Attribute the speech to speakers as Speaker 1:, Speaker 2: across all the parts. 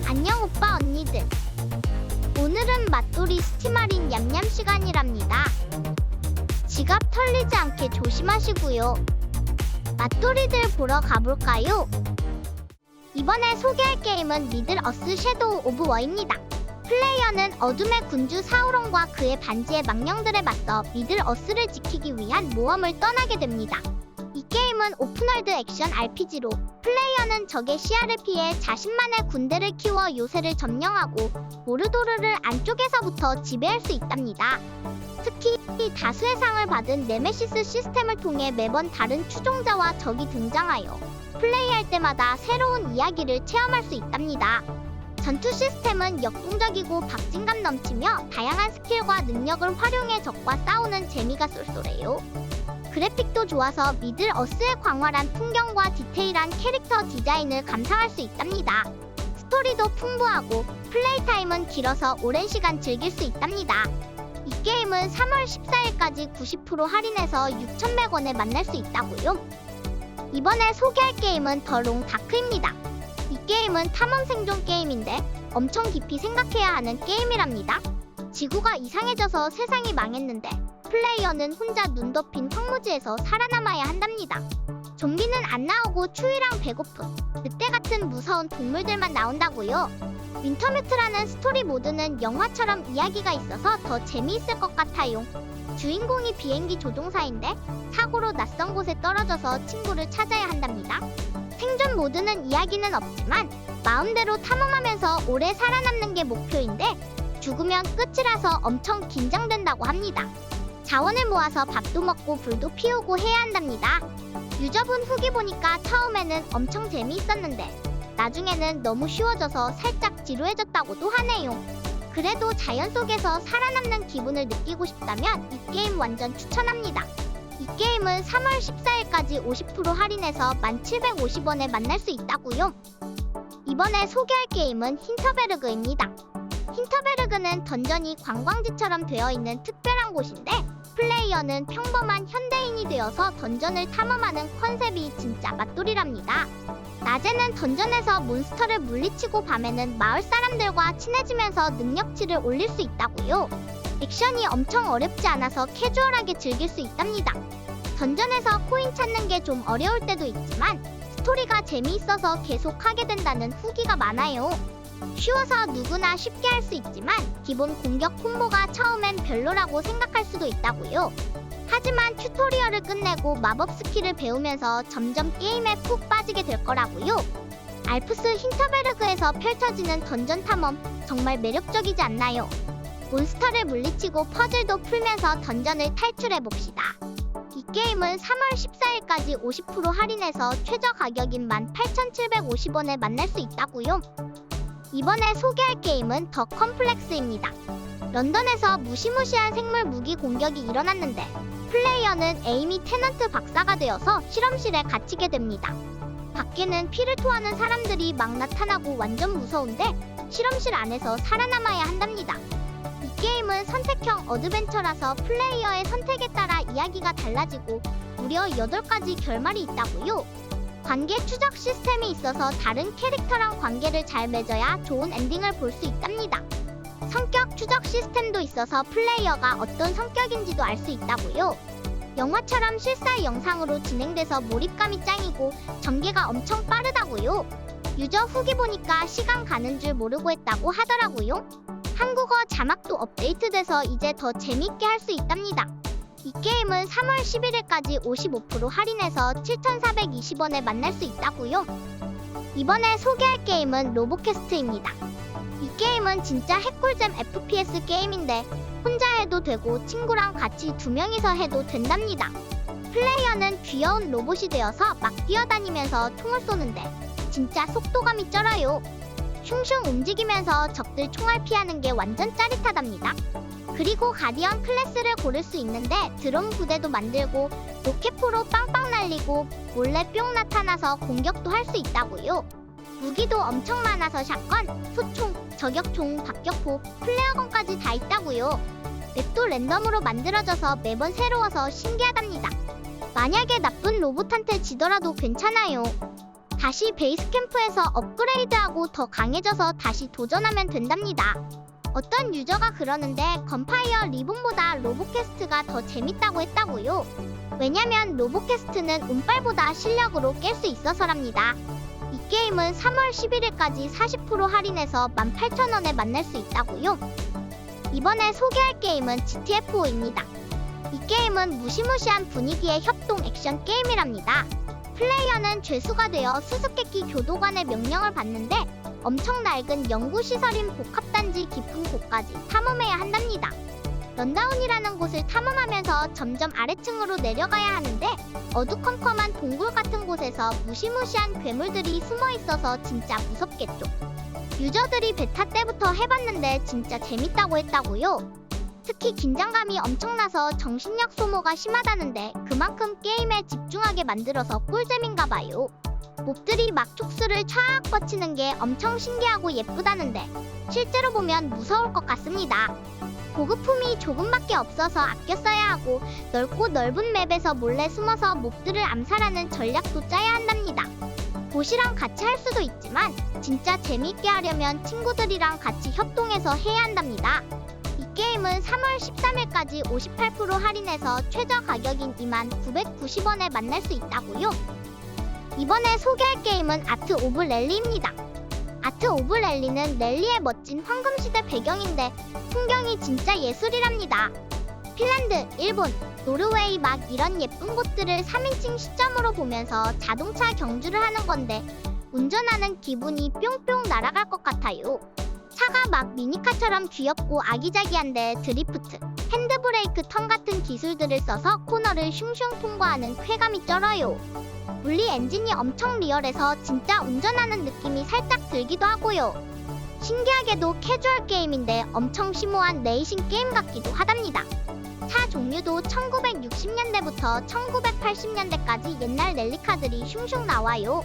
Speaker 1: 안녕 오빠 언니들. 오늘은 맛돌이 스티마린 냠냠 시간이랍니다. 지갑 털리지 않게 조심하시고요. 맛돌이들 보러 가볼까요? 이번에 소개할 게임은 미들 어스 섀도우 오브 워입니다. 플레이어는 어둠의 군주 사우론과 그의 반지의 망령들에 맞서 미들 어스를 지키기 위한 모험을 떠나게 됩니다. 이 게임은 오픈월드 액션 RPG로 플레이어는 적의 시야를 피해 자신만의 군대를 키워 요새를 점령하고 모르도르를 안쪽에서부터 지배할 수 있답니다. 특히 다수의 상을 받은 네메시스 시스템을 통해 매번 다른 추종자와 적이 등장하여 플레이할 때마다 새로운 이야기를 체험할 수 있답니다. 전투 시스템은 역동적이고 박진감 넘치며 다양한 스킬과 능력을 활용해 적과 싸우는 재미가 쏠쏠해요. 그래픽도 좋아서 미들 어스의 광활한 풍경과 디테일한 캐릭터 디자인을 감상할 수 있답니다. 스토리도 풍부하고 플레이 타임은 길어서 오랜 시간 즐길 수 있답니다. 이 게임은 3월 14일까지 90% 할인해서 6,100원에 만날 수 있다고요. 이번에 소개할 게임은 더 롱 다크입니다. 이 게임은 탐험 생존 게임인데 엄청 깊이 생각해야 하는 게임이랍니다. 지구가 이상해져서 세상이 망했는데 플레이어는 혼자 눈 덮인 황무지에서 살아남아야 한답니다. 좀비는 안 나오고 추위랑 배고픔, 늑대 같은 무서운 동물들만 나온다고요. 윈터뮤트라는 스토리 모드는 영화처럼 이야기가 있어서 더 재미있을 것 같아요. 주인공이 비행기 조종사인데 사고로 낯선 곳에 떨어져서 친구를 찾아야 한답니다. 생존 모드는 이야기는 없지만 마음대로 탐험하면서 오래 살아남는 게 목표인데 죽으면 끝이라서 엄청 긴장된다고 합니다. 자원을 모아서 밥도 먹고 불도 피우고 해야 한답니다. 유저분 후기 보니까 처음에는 엄청 재미있었는데 나중에는 너무 쉬워져서 살짝 지루해졌다고도 하네요. 그래도 자연 속에서 살아남는 기분을 느끼고 싶다면 이 게임 완전 추천합니다. 이 게임은 3월 14일까지 50% 할인해서 1,750원에 만날 수 있다고요. 이번에 소개할 게임은 힌터베르그입니다. 힌터베르그는 던전이 관광지처럼 되어 있는 특별한 곳인데 플레이어는 평범한 현대인이 되어서 던전을 탐험하는 컨셉이 진짜 맛돌이랍니다. 낮에는 던전에서 몬스터를 물리치고 밤에는 마을 사람들과 친해지면서 능력치를 올릴 수 있다고요. 액션이 엄청 어렵지 않아서 캐주얼하게 즐길 수 있답니다. 던전에서 코인 찾는 게 좀 어려울 때도 있지만 스토리가 재미있어서 계속 하게 된다는 후기가 많아요. 쉬워서 누구나 쉽게 할 수 있지만 기본 공격 콤보가 처음엔 별로라고 생각할 수도 있다고요. 하지만 튜토리얼을 끝내고 마법 스킬을 배우면서 점점 게임에 푹 빠지게 될 거라고요. 알프스 힌터베르그에서 펼쳐지는 던전 탐험 정말 매력적이지 않나요? 몬스터를 물리치고 퍼즐도 풀면서 던전을 탈출해봅시다. 이 게임은 3월 14일까지 50% 할인해서 최저 가격인 18,750원에 만날 수 있다고요. 이번에 소개할 게임은 더 컴플렉스입니다. 런던에서 무시무시한 생물 무기 공격이 일어났는데 플레이어는 에이미 테넌트 박사가 되어서 실험실에 갇히게 됩니다. 밖에는 피를 토하는 사람들이 막 나타나고 완전 무서운데 실험실 안에서 살아남아야 한답니다. 이 게임은 선택형 어드벤처라서 플레이어의 선택에 따라 이야기가 달라지고 무려 8가지 결말이 있다고요. 관계 추적 시스템이 있어서 다른 캐릭터랑 관계를 잘 맺어야 좋은 엔딩을 볼 수 있답니다. 성격 추적 시스템도 있어서 플레이어가 어떤 성격인지도 알 수 있다고요. 영화처럼 실사 영상으로 진행돼서 몰입감이 짱이고 전개가 엄청 빠르다고요. 유저 후기 보니까 시간 가는 줄 모르고 했다고 하더라고요. 한국어 자막도 업데이트돼서 이제 더 재밌게 할 수 있답니다. 이 게임은 3월 11일까지 55% 할인해서 7,420원에 만날 수 있다고요. 이번에 소개할 게임은 로보캐스트입니다. 이 게임은 진짜 핵꿀잼 FPS 게임인데 혼자 해도 되고 친구랑 같이 2명이서 해도 된답니다. 플레이어는 귀여운 로봇이 되어서 막 뛰어다니면서 총을 쏘는데 진짜 속도감이 쩔어요. 슝슝 움직이면서 적들 총알 피하는 게 완전 짜릿하답니다. 그리고 가디언 클래스를 고를 수 있는데 드론 부대도 만들고 로켓포로 빵빵 날리고 몰래 뿅 나타나서 공격도 할 수 있다고요. 무기도 엄청 많아서 샷건, 소총, 저격총, 박격포, 플레어건까지 다 있다고요. 맵도 랜덤으로 만들어져서 매번 새로워서 신기하답니다. 만약에 나쁜 로봇한테 지더라도 괜찮아요. 다시 베이스 캠프에서 업그레이드하고 더 강해져서 다시 도전하면 된답니다. 어떤 유저가 그러는데 건파이어 리본보다 로보캐스트가 더 재밌다고 했다고요. 왜냐면 로보캐스트는 운빨보다 실력으로 깰 수 있어서랍니다. 이 게임은 3월 11일까지 40% 할인해서 18,000원에 만날 수 있다고요. 이번에 소개할 게임은 GTFO입니다. 이 게임은 무시무시한 분위기의 협동 액션 게임이랍니다. 플레이어는 죄수가 되어 수수께끼 교도관의 명령을 받는데 엄청 낡은 연구시설인 복합단지 깊은 곳까지 탐험해야 한답니다. 런다운이라는 곳을 탐험하면서 점점 아래층으로 내려가야 하는데 어두컴컴한 동굴 같은 곳에서 무시무시한 괴물들이 숨어 있어서 진짜 무섭겠죠. 유저들이 베타 때부터 해봤는데 진짜 재밌다고 했다고요. 특히 긴장감이 엄청나서 정신력 소모가 심하다는데 그만큼 게임에 집중하게 만들어서 꿀잼인가 봐요. 몹들이 막 촉수를 촥 뻗치는 게 엄청 신기하고 예쁘다는데 실제로 보면 무서울 것 같습니다. 보급품이 조금밖에 없어서 아껴 써야 하고 넓고 넓은 맵에서 몰래 숨어서 몹들을 암살하는 전략도 짜야 한답니다. 보시랑 같이 할 수도 있지만 진짜 재미있게 하려면 친구들이랑 같이 협동해서 해야 한답니다. 이 게임은 3월 13일까지 58% 할인해서 최저 가격인 29,990원에 만날 수 있다고요. 이번에 소개할 게임은 아트 오브 랠리입니다. 아트 오브 랠리는 랠리의 멋진 황금시대 배경인데 풍경이 진짜 예술이랍니다. 핀란드, 일본, 노르웨이 막 이런 예쁜 곳들을 3인칭 시점으로 보면서 자동차 경주를 하는 건데 운전하는 기분이 뿅뿅 날아갈 것 같아요. 차가 막 미니카처럼 귀엽고 아기자기한데 드리프트, 핸드브레이크 턴 같은 기술들을 써서 코너를 슝슝 통과하는 쾌감이 쩔어요. 물리 엔진이 엄청 리얼해서 진짜 운전하는 느낌이 살짝 들기도 하고요. 신기하게도 캐주얼 게임인데 엄청 심오한 레이싱 게임 같기도 하답니다. 차 종류도 1960년대부터 1980년대까지 옛날 랠리카들이 슝슝 나와요.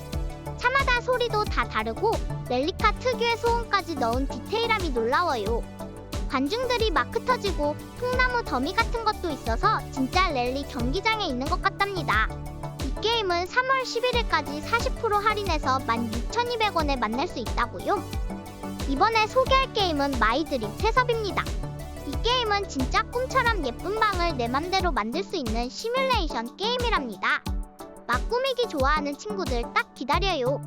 Speaker 1: 차마다 소리도 다 다르고 랠리카 특유의 소음까지 넣은 디테일함이 놀라워요. 관중들이 막 흩어지고 통나무 더미 같은 것도 있어서 진짜 랠리 경기장에 있는 것 같답니다. 이 게임은 3월 11일까지 40% 할인해서 16,200원에 만날 수 있다고요. 이번에 소개할 게임은 마이드림 세섭입니다. 이 게임은 진짜 꿈처럼 예쁜 방을 내 맘대로 만들 수 있는 시뮬레이션 게임이랍니다. 막 꾸미기 좋아하는 친구들 딱 기다려요.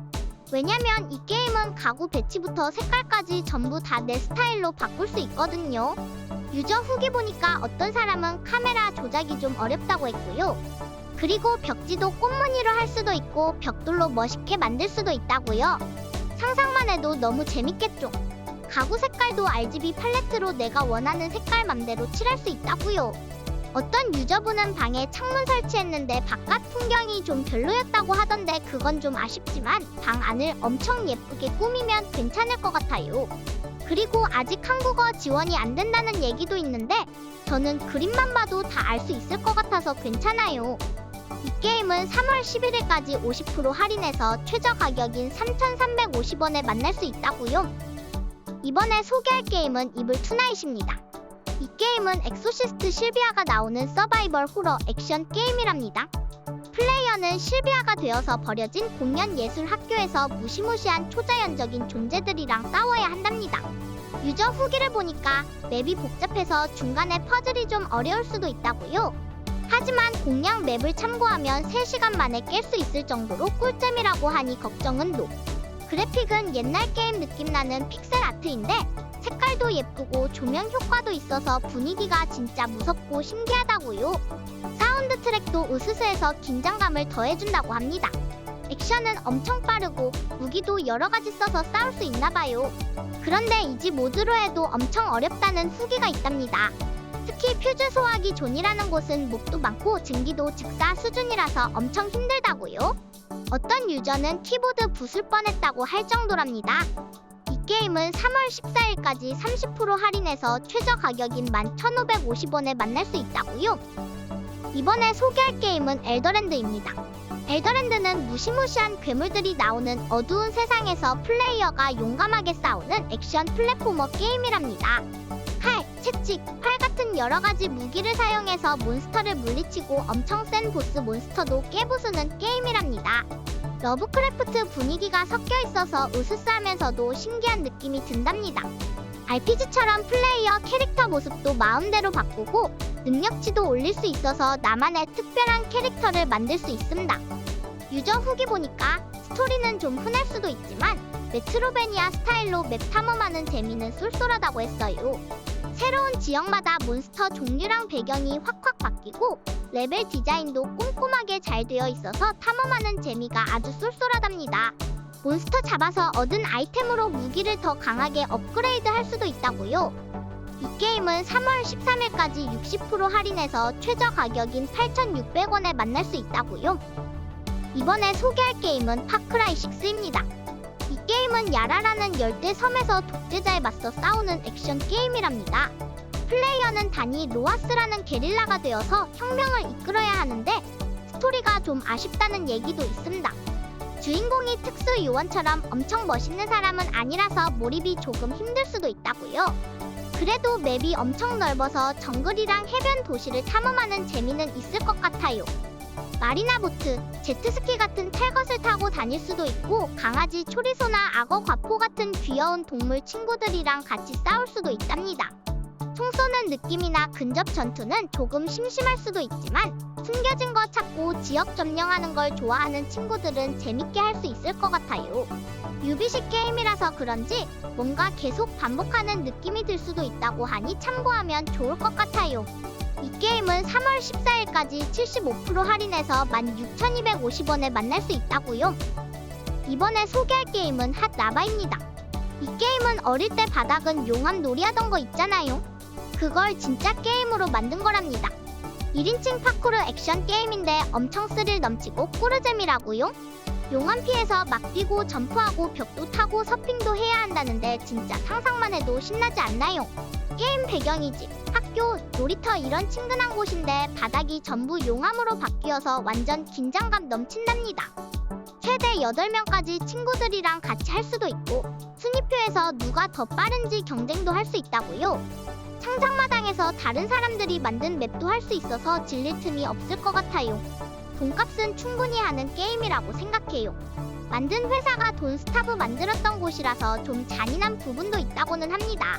Speaker 1: 왜냐면 이 게임은 가구 배치부터 색깔까지 전부 다 내 스타일로 바꿀 수 있거든요. 유저 후기 보니까 어떤 사람은 카메라 조작이 좀 어렵다고 했고요. 그리고 벽지도 꽃무늬로 할 수도 있고 벽돌로 멋있게 만들 수도 있다고요. 상상만 해도 너무 재밌겠죠. 가구 색깔도 RGB 팔레트로 내가 원하는 색깔 맘대로 칠할 수 있다고요. 어떤 유저분은 방에 창문 설치했는데 바깥 풍경이 좀 별로였다고 하던데 그건 좀 아쉽지만 방 안을 엄청 예쁘게 꾸미면 괜찮을 것 같아요. 그리고 아직 한국어 지원이 안 된다는 얘기도 있는데 저는 그림만 봐도 다 알 수 있을 것 같아서 괜찮아요. 이 게임은 3월 11일까지 50% 할인해서 최저 가격인 3,350원에 만날 수 있다고요. 이번에 소개할 게임은 이블 투나잇입니다. 이 게임은 엑소시스트 실비아가 나오는 서바이벌 호러 액션 게임이랍니다. 플레이어는 실비아가 되어서 버려진 공연예술 학교에서 무시무시한 초자연적인 존재들이랑 싸워야 한답니다. 유저 후기를 보니까 맵이 복잡해서 중간에 퍼즐이 좀 어려울 수도 있다고요. 하지만 공략 맵을 참고하면 3시간 만에 깰 수 있을 정도로 꿀잼이라고 하니 걱정은 노. 그래픽은 옛날 게임 느낌 나는 픽셀 아트인데 색깔도 예쁘고 조명 효과도 있어서 분위기가 진짜 무섭고 신기하다고요. 사운드 트랙도 으스스해서 긴장감을 더해준다고 합니다. 액션은 엄청 빠르고 무기도 여러가지 써서 싸울 수 있나봐요. 그런데 이지 모드로 해도 엄청 어렵다는 후기가 있답니다. 특히 퓨즈 소화기 존이라는 곳은 몹도 많고 증기도 즉사 수준이라서 엄청 힘들다고요. 어떤 유저는 키보드 부술 뻔했다고 할 정도랍니다. 이 게임은 3월 14일까지 30% 할인해서 최저 가격인 11,550원에 만날 수 있다고요. 이번에 소개할 게임은 엘더랜드입니다. 엘더랜드는 무시무시한 괴물들이 나오는 어두운 세상에서 플레이어가 용감하게 싸우는 액션 플랫포머 게임이랍니다. 칼, 채찍, 활 같은 여러가지 무기를 사용해서 몬스터를 물리치고 엄청 센 보스 몬스터도 깨부수는 게임이랍니다. 러브크래프트 분위기가 섞여 있어서 으스스하면서도 신기한 느낌이 든답니다. RPG처럼 플레이어 캐릭터 모습도 마음대로 바꾸고 능력치도 올릴 수 있어서 나만의 특별한 캐릭터를 만들 수 있습니다. 유저 후기 보니까 스토리는 좀 흔할 수도 있지만 메트로베니아 스타일로 맵 탐험하는 재미는 쏠쏠하다고 했어요. 새로운 지역마다 몬스터 종류랑 배경이 확확 바뀌고 레벨 디자인도 꼼꼼하게 잘 되어 있어서 탐험하는 재미가 아주 쏠쏠하답니다. 몬스터 잡아서 얻은 아이템으로 무기를 더 강하게 업그레이드 할 수도 있다고요. 이 게임은 3월 13일까지 60% 할인해서 최저 가격인 8,600원에 만날 수 있다고요. 이번에 소개할 게임은 파크라이 6입니다. 이 게임은 야라라는 열대 섬에서 독재자에 맞서 싸우는 액션 게임이랍니다. 플레이어는 단이 로아스라는 게릴라가 되어서 혁명을 이끌어야 하는데 스토리가 좀 아쉽다는 얘기도 있습니다. 주인공이 특수 요원처럼 엄청 멋있는 사람은 아니라서 몰입이 조금 힘들 수도 있다고요. 그래도 맵이 엄청 넓어서 정글이랑 해변 도시를 탐험하는 재미는 있을 것 같아요. 마리나 보트, 제트스키 같은 탈 것을 타고 다닐 수도 있고 강아지 초리소나 악어 과포 같은 귀여운 동물 친구들이랑 같이 싸울 수도 있답니다. 총 쏘는 느낌이나 근접 전투는 조금 심심할 수도 있지만 숨겨진 거 찾고 지역 점령하는 걸 좋아하는 친구들은 재밌게 할 수 있을 것 같아요. 유비식 게임이라서 그런지 뭔가 계속 반복하는 느낌이 들 수도 있다고 하니 참고하면 좋을 것 같아요. 이 게임은 3월 14일까지 75% 할인해서 16,250원에 만날 수 있다고요. 이번에 소개할 게임은 핫라바입니다. 이 게임은 어릴 때 바닥은 용암 놀이하던 거 있잖아요. 그걸 진짜 게임으로 만든 거랍니다. 1인칭 파쿠르 액션 게임인데 엄청 스릴 넘치고 꿀잼이라고요. 용암 피해서 막 뛰고 점프하고 벽도 타고 서핑도 해야 한다는데 진짜 상상만 해도 신나지 않나요? 게임 배경이 집, 학교, 놀이터 이런 친근한 곳인데 바닥이 전부 용암으로 바뀌어서 완전 긴장감 넘친답니다. 최대 8명까지 친구들이랑 같이 할 수도 있고 순위표에서 누가 더 빠른지 경쟁도 할 수 있다고요. 상상마당에서 다른 사람들이 만든 맵도 할 수 있어서 질릴 틈이 없을 것 같아요. 돈값은 충분히 하는 게임이라고 생각해요. 만든 회사가 돈스타브 만들었던 곳이라서 좀 잔인한 부분도 있다고는 합니다.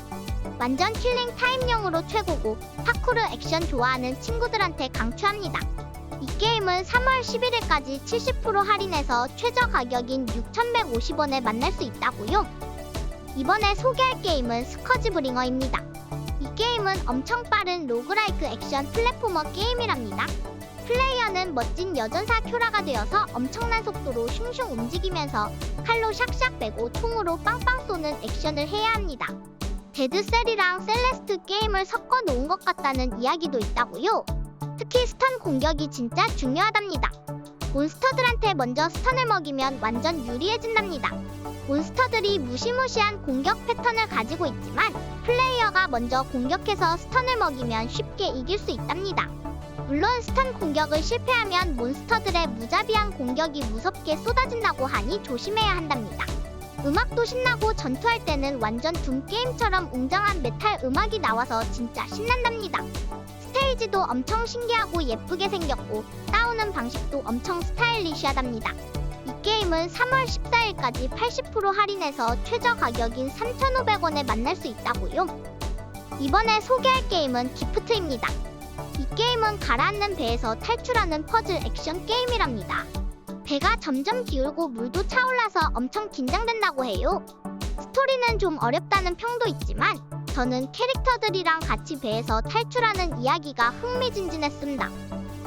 Speaker 1: 완전 킬링 타임용으로 최고고 파쿠르 액션 좋아하는 친구들한테 강추합니다. 이 게임은 3월 11일까지 70% 할인해서 최저 가격인 6,150원에 만날 수 있다고요. 이번에 소개할 게임은 스커지 브링어입니다. 이 게임은 엄청 빠른 로그라이크 액션 플랫포머 게임이랍니다. 플레이어는 멋진 여전사 큐라가 되어서 엄청난 속도로 슝슝 움직이면서 칼로 샥샥 빼고 총으로 빵빵 쏘는 액션을 해야 합니다. 데드셀이랑 셀레스트 게임을 섞어 놓은 것 같다는 이야기도 있다고요. 특히 스턴 공격이 진짜 중요하답니다. 몬스터들한테 먼저 스턴을 먹이면 완전 유리해진답니다. 몬스터들이 무시무시한 공격 패턴을 가지고 있지만 플레이어가 먼저 공격해서 스턴을 먹이면 쉽게 이길 수 있답니다. 물론 스턴 공격을 실패하면 몬스터들의 무자비한 공격이 무섭게 쏟아진다고 하니 조심해야 한답니다. 음악도 신나고 전투할 때는 완전 둠 게임처럼 웅장한 메탈 음악이 나와서 진짜 신난답니다. 스테이지도 엄청 신기하고 예쁘게 생겼고 싸우는 방식도 엄청 스타일리시하답니다. 이 게임은 3월 14일까지 80% 할인해서 최저 가격인 3,500원에 만날 수 있다고요. 이번에 소개할 게임은 기프트입니다. 이 게임은 가라앉는 배에서 탈출하는 퍼즐 액션 게임이랍니다. 배가 점점 기울고 물도 차올라서 엄청 긴장된다고 해요. 스토리는 좀 어렵다는 평도 있지만 저는 캐릭터들이랑 같이 배에서 탈출하는 이야기가 흥미진진했습니다.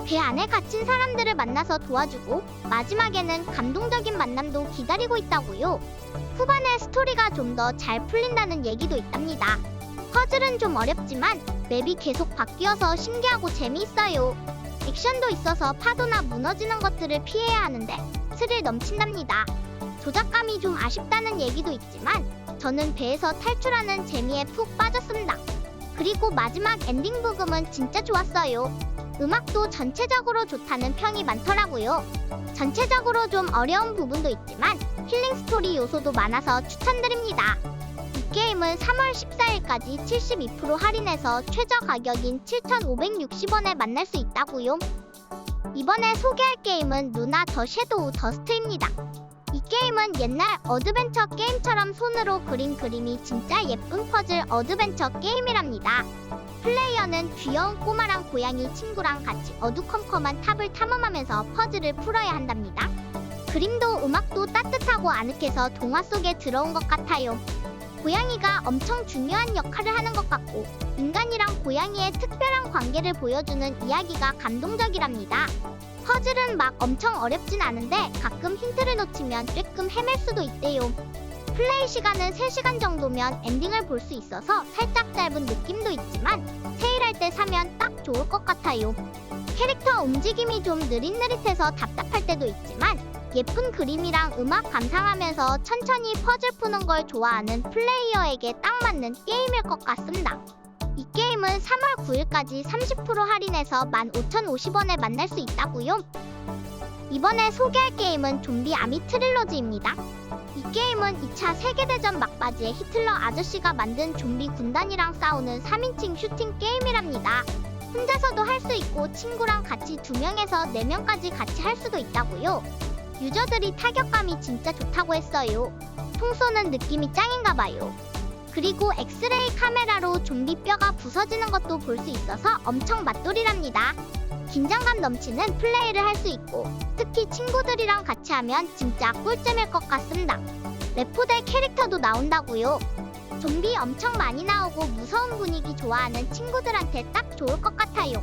Speaker 1: 배 안에 갇힌 사람들을 만나서 도와주고 마지막에는 감동적인 만남도 기다리고 있다고요. 후반에 스토리가 좀 더 잘 풀린다는 얘기도 있답니다. 퍼즐은 좀 어렵지만 맵이 계속 바뀌어서 신기하고 재미있어요. 액션도 있어서 파도나 무너지는 것들을 피해야 하는데 스릴 넘친답니다. 조작감이 좀 아쉽다는 얘기도 있지만 저는 배에서 탈출하는 재미에 푹 빠졌습니다. 그리고 마지막 엔딩 부금은 진짜 좋았어요. 음악도 전체적으로 좋다는 평이 많더라고요. 전체적으로 좀 어려운 부분도 있지만 힐링 스토리 요소도 많아서 추천드립니다. 이 게임은 3월 14일까지 72% 할인해서 최저 가격인 7,560원에 만날 수 있다고요. 이번에 소개할 게임은 루나 더 섀도우 더스트입니다. 이 게임은 옛날 어드벤처 게임처럼 손으로 그린 그림이 진짜 예쁜 퍼즐 어드벤처 게임이랍니다. 플레이어는 귀여운 꼬마랑 고양이 친구랑 같이 어두컴컴한 탑을 탐험하면서 퍼즐을 풀어야 한답니다. 그림도 음악도 따뜻하고 아늑해서 동화 속에 들어온 것 같아요. 고양이가 엄청 중요한 역할을 하는 것 같고 인간이랑 고양이의 특별한 관계를 보여주는 이야기가 감동적이랍니다. 퍼즐은 막 엄청 어렵진 않은데 가끔 힌트를 놓치면 조금 헤맬 수도 있대요. 플레이 시간은 3시간 정도면 엔딩을 볼 수 있어서 살짝 짧은 느낌도 있지만 세일할 때 사면 딱 좋을 것 같아요. 캐릭터 움직임이 좀 느릿느릿해서 답답할 때도 있지만 예쁜 그림이랑 음악 감상하면서 천천히 퍼즐 푸는 걸 좋아하는 플레이어에게 딱 맞는 게임일 것 같습니다. 이 게임은 3월 9일까지 30% 할인해서 15,050원에 만날 수 있다고요. 이번에 소개할 게임은 좀비 아미 트릴로지입니다. 이 게임은 2차 세계대전 막바지에 히틀러 아저씨가 만든 좀비 군단이랑 싸우는 3인칭 슈팅 게임이랍니다. 혼자서도 할 수 있고 친구랑 같이 2명에서 4명까지 같이 할 수도 있다고요. 유저들이 타격감이 진짜 좋다고 했어요. 총 쏘는 느낌이 짱인가봐요. 그리고 엑스레이 카메라로 좀비 뼈가 부서지는 것도 볼 수 있어서 엄청 맛돌이랍니다. 긴장감 넘치는 플레이를 할 수 있고 특히 친구들이랑 같이 하면 진짜 꿀잼일 것 같습니다. 레포대 캐릭터도 나온다고요. 좀비 엄청 많이 나오고 무서운 분위기 좋아하는 친구들한테 딱 좋을 것 같아요.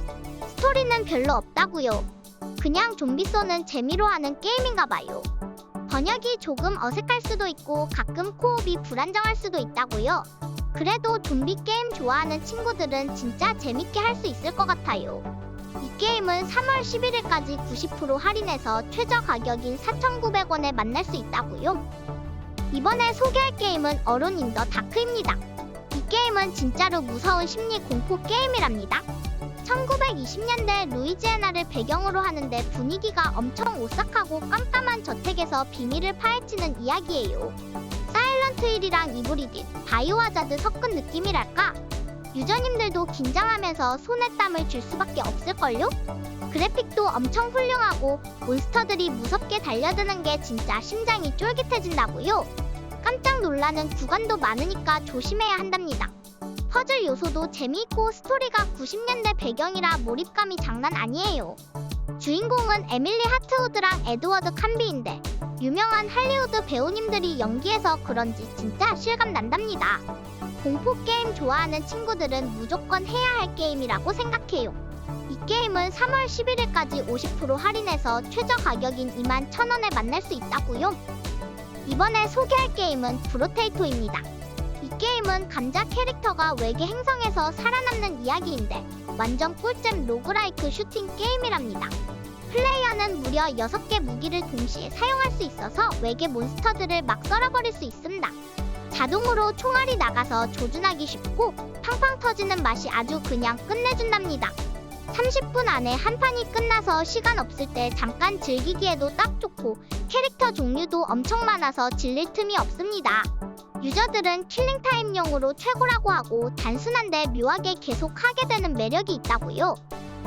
Speaker 1: 스토리는 별로 없다고요. 그냥 좀비 쏘는 재미로 하는 게임인가봐요. 번역이 조금 어색할 수도 있고 가끔 코업이 불안정할 수도 있다고요. 그래도 좀비 게임 좋아하는 친구들은 진짜 재밌게 할 수 있을 것 같아요. 이 게임은 3월 11일까지 90% 할인해서 최저 가격인 4,900원에 만날 수 있다고요. 이번에 소개할 게임은 어론 인 더 다크입니다. 이 게임은 진짜로 무서운 심리 공포 게임이랍니다. 1920년대 루이지애나를 배경으로 하는데 분위기가 엄청 오싹하고 깜깜한 저택에서 비밀을 파헤치는 이야기예요. 사일런트 힐이랑 이브리딘, 바이오하자드 섞은 느낌이랄까? 유저님들도 긴장하면서 손에 땀을 줄 수밖에 없을걸요? 그래픽도 엄청 훌륭하고 몬스터들이 무섭게 달려드는 게 진짜 심장이 쫄깃해진다고요. 깜짝 놀라는 구간도 많으니까 조심해야 한답니다. 퍼즐 요소도 재미있고 스토리가 90년대 배경이라 몰입감이 장난 아니에요. 주인공은 에밀리 하트우드랑 에드워드 칸비인데 유명한 할리우드 배우님들이 연기해서 그런지 진짜 실감 난답니다. 공포 게임 좋아하는 친구들은 무조건 해야 할 게임이라고 생각해요. 이 게임은 3월 11일까지 50% 할인해서 최저 가격인 21,000원에 만날 수 있다고요. 이번에 소개할 게임은 브로테이토입니다. 이 게임은 감자 캐릭터가 외계 행성에서 살아남는 이야기인데 완전 꿀잼 로그라이크 슈팅 게임이랍니다. 플레이어는 무려 6개 무기를 동시에 사용할 수 있어서 외계 몬스터들을 막 썰어버릴 수 있습니다. 자동으로 총알이 나가서 조준하기 쉽고 팡팡 터지는 맛이 아주 그냥 끝내준답니다. 30분 안에 한 판이 끝나서 시간 없을 때 잠깐 즐기기에도 딱 좋고 캐릭터 종류도 엄청 많아서 질릴 틈이 없습니다. 유저들은 킬링타임용으로 최고라고 하고 단순한데 묘하게 계속 하게 되는 매력이 있다고요.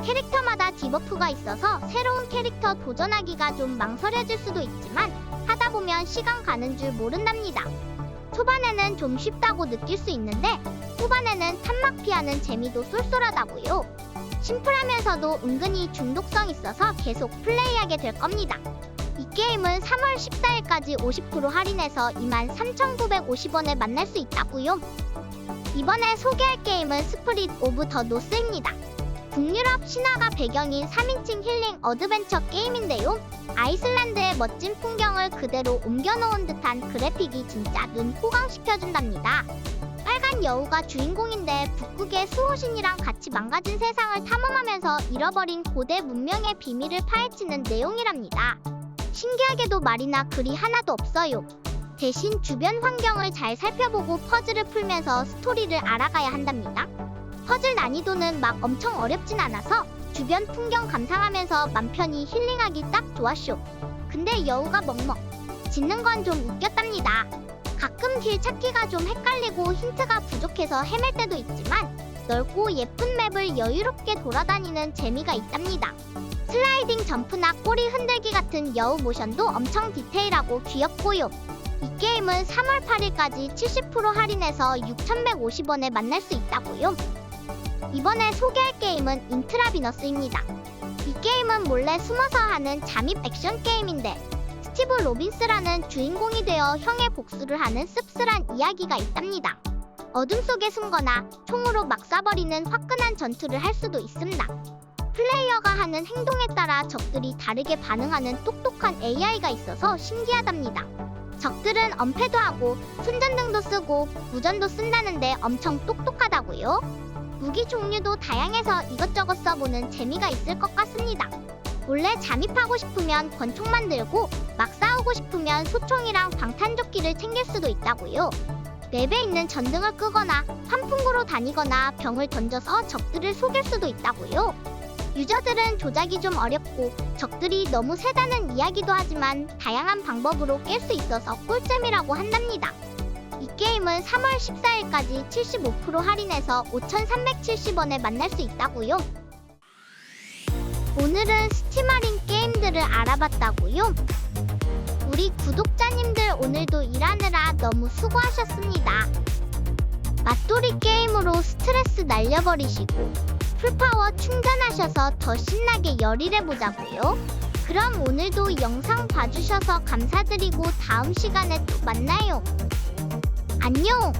Speaker 1: 캐릭터마다 디버프가 있어서 새로운 캐릭터 도전하기가 좀 망설여질 수도 있지만 하다 보면 시간 가는 줄 모른답니다. 초반에는 좀 쉽다고 느낄 수 있는데 후반에는 탄막 피하는 재미도 쏠쏠하다고요. 심플하면서도 은근히 중독성 있어서 계속 플레이하게 될 겁니다. 이 게임은 3월 14일까지 50% 할인해서 23,950원에 만날 수 있다고요. 이번에 소개할 게임은 스프릿 오브 더 노스입니다. 북유럽 신화가 배경인 3인칭 힐링 어드벤처 게임인데요. 아이슬란드의 멋진 풍경을 그대로 옮겨놓은 듯한 그래픽이 진짜 눈 호강시켜준답니다. 빨간 여우가 주인공인데 북극의 수호신이랑 같이 망가진 세상을 탐험하면서 잃어버린 고대 문명의 비밀을 파헤치는 내용이랍니다. 신기하게도 말이나 글이 하나도 없어요. 대신 주변 환경을 잘 살펴보고 퍼즐을 풀면서 스토리를 알아가야 한답니다. 퍼즐 난이도는 막 엄청 어렵진 않아서 주변 풍경 감상하면서 맘 편히 힐링하기 딱 좋았쇼. 근데 여우가 멍멍 짖는 건 좀 웃겼답니다. 가끔 길 찾기가 좀 헷갈리고 힌트가 부족해서 헤맬 때도 있지만 넓고 예쁜 맵을 여유롭게 돌아다니는 재미가 있답니다. 슬라이딩 점프나 꼬리 흔들기 같은 여우 모션도 엄청 디테일하고 귀엽고요. 이 게임은 3월 8일까지 70% 할인해서 6,150원에 만날 수 있다고요. 이번에 소개할 게임은 인트라비너스입니다. 이 게임은 몰래 숨어서 하는 잠입 액션 게임인데 스티브 로빈스라는 주인공이 되어 형의 복수를 하는 씁쓸한 이야기가 있답니다. 어둠 속에 숨거나 총으로 막 쏴버리는 화끈한 전투를 할 수도 있습니다. 플레이어가 하는 행동에 따라 적들이 다르게 반응하는 똑똑한 AI가 있어서 신기하답니다. 적들은 엄폐도 하고 손전등도 쓰고 무전도 쓴다는데 엄청 똑똑하다고요? 무기 종류도 다양해서 이것저것 써보는 재미가 있을 것 같습니다. 몰래 잠입하고 싶으면 권총만 들고 막 싸우고 싶으면 소총이랑 방탄조끼를 챙길 수도 있다고요. 맵에 있는 전등을 끄거나 환풍구로 다니거나 병을 던져서 적들을 속일 수도 있다고요. 유저들은 조작이 좀 어렵고 적들이 너무 세다는 이야기도 하지만 다양한 방법으로 깰 수 있어서 꿀잼이라고 한답니다. 이 게임은 3월 14일까지 75% 할인해서 5,370원에 만날 수 있다고요. 오늘은 스팀 할인 게임들을 알아봤다고요. 우리 구독자님들 오늘도 일하느라 너무 수고하셨습니다. 맛돌이 게임으로 스트레스 날려버리시고 풀파워 충전하셔서 더 신나게 열일해보자고요. 그럼 오늘도 영상 봐주셔서 감사드리고 다음 시간에 또 만나요. 안녕!